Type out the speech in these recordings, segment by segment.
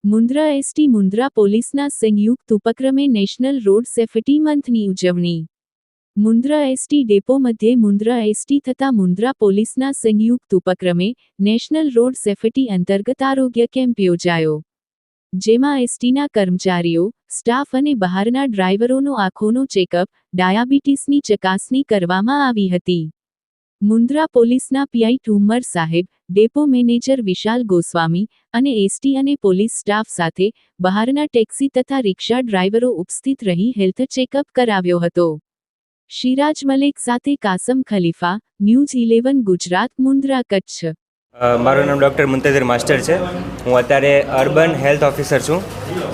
Mundra ST Mundra પોલીસના સંયુક્ત ઉપક્રમે નેશનલ રોડ સેફટી મંથની ઉજવણી. મુન્દ્રા એસટી ડેપો મધ્યે મુન્દ્રા એસટી તથા મુન્દ્રા પોલીસના સંયુક્ત ઉપક્રમે નેશનલ રોડ સેફટી અંતર્ગત આરોગ્ય કેમ્પ યોજાયો. જેમાં એસટીના કર્મચારીઓ, સ્ટાફ અને બહારના ડ્રાઈવરોનો આંખોનો ચેકઅપ, ડાયાબિટીસની ચકાસણી કરવામાં આવી હતી. મુન્દ્રા પોલીસના પીઆઈ ઠુમ્મર સાહેબ, ડેપો મેનેજર વિશાલ ગોસ્વામી અને એસટી અને પોલીસ સ્ટાફ સાથે બહારના ટેક્સી તથા રિક્ષા ડ્રાઈવરો ઉપસ્થિત રહી હેલ્થ ચેકઅપ કરાવ્યો હતો. શિરાજ મલેક સાથે કાસમ ખલીફા, ન્યૂઝ 11 ગુજરાત, મુન્દ્રા, કચ્છ. મારું નામ ડૉક્ટર મુંતઝર માસ્ટર છે. હું અત્યારે અર્બન હેલ્થ ઓફિસર છું,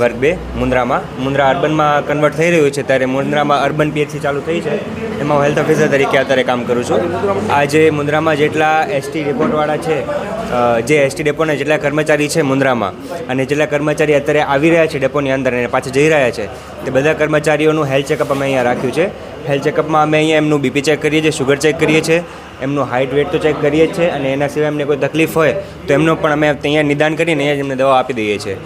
વર્ગ 2 મુન્દ્રામાં. મુન્દ્રા અર્બનમાં કન્વર્ટ થઈ રહ્યું છે, ત્યારે મુન્દ્રામાં અર્બન પીએચસી ચાલુ થઈ છે, એમાં હું હેલ્થ ઓફિસર તરીકે અત્યારે કામ કરું છું. આજે મુન્દ્રામાં જેટલા એસટી ડેપોવાળા છે, જે એસટી ડેપોના જેટલા કર્મચારી છે મુન્દ્રામાં, અને જેટલા કર્મચારી અત્યારે આવી રહ્યા છે ડેપોની અંદર અને પાછા જઈ રહ્યા છે, તે બધા કર્મચારીઓનું હેલ્થ ચેકઅપ અમે અહીંયા રાખ્યું છે. હેલ્થ ચેકઅપમાં અમે અહીંયા એમનું બીપી ચેક કરીએ છીએ, શુગર ચેક કરીએ છીએ, એમનું હાઇટ વેટ તો ચેક કરીએ જ છે, અને એના સિવાય એમને કોઈ તકલીફ હોય તો એમનો પણ અમે અહીંયા નિદાન કરીને અહીંયા જ એમને દવા આપી દઈએ છીએ.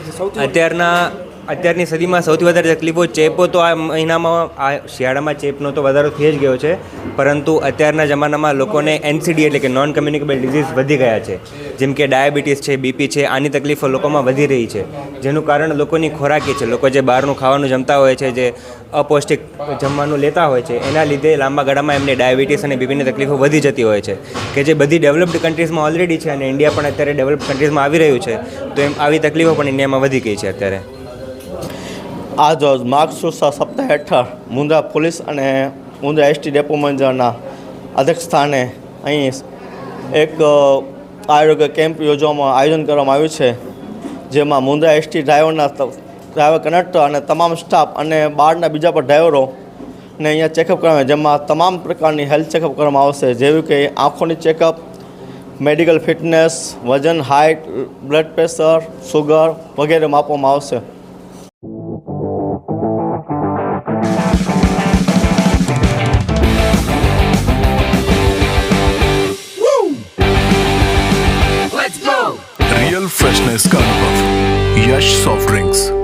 અત્યારની સદીમાં સૌથી વધારે તકલીફો ચેપો તો આ મહિનામાં, આ શિયાળામાં ચેપનો તો વધારો થઈ જ ગયો છે, પરંતુ અત્યારના જમાનામાં લોકોને એનસીડી એટલે કે નોન કમ્યુનિકેબલ ડિઝીઝ વધી ગયા છે, જેમ કે ડાયાબિટીસ છે, બીપી છે. આની તકલીફો લોકોમાં વધી રહી છે, જેનું કારણ લોકોની ખોરાકી છે. લોકો જે બહારનું ખાવાનું જમતા હોય છે, જે અપૌષ્ટિક જમવાનું લેતા હોય છે, એના લીધે લાંબા ગાળામાં એમને ડાયાબિટીસ અને બીપીની તકલીફો વધી જતી હોય છે, કે જે બધી ડેવલપ્ડ કન્ટ્રીઝમાં ઓલરેડી છે, અને ઇન્ડિયા પણ અત્યારે ડેવલપ્ડ કન્ટ્રીઝમાં આવી રહ્યું છે, તો એમ આવી તકલીફો પણ ઇન્ડિયામાં વધી ગઈ છે અત્યારે. આજ રોજ માર્ગદર્શિકા સપ્તાહ હેઠળ મુન્દ્રા પોલીસ અને મુન્દ્રા એસટી ડેપો મેનેજરના અધ્યક્ષ સ્થાને અહીં એક આરોગ્ય કેમ્પ આયોજન કરવામાં આવ્યું છે, જેમાં મુન્દ્રા એસટી ડ્રાઈવર કંડક્ટર અને તમામ સ્ટાફ અને બહારના બીજા પણ ડ્રાઈવરોને અહીંયા ચેકઅપ કરવામાં, જેમાં તમામ પ્રકારની હેલ્થ ચેકઅપ કરવામાં આવશે, જેવું કે આંખોની ચેકઅપ, મેડિકલ ફિટનેસ, વજન, હાઇટ, બ્લડ પ્રેશર, સુગર વગેરે માપવામાં આવશે. रियल फ्रेशनेस का अनुभव, यश सॉफ्ट ड्रिंक्स.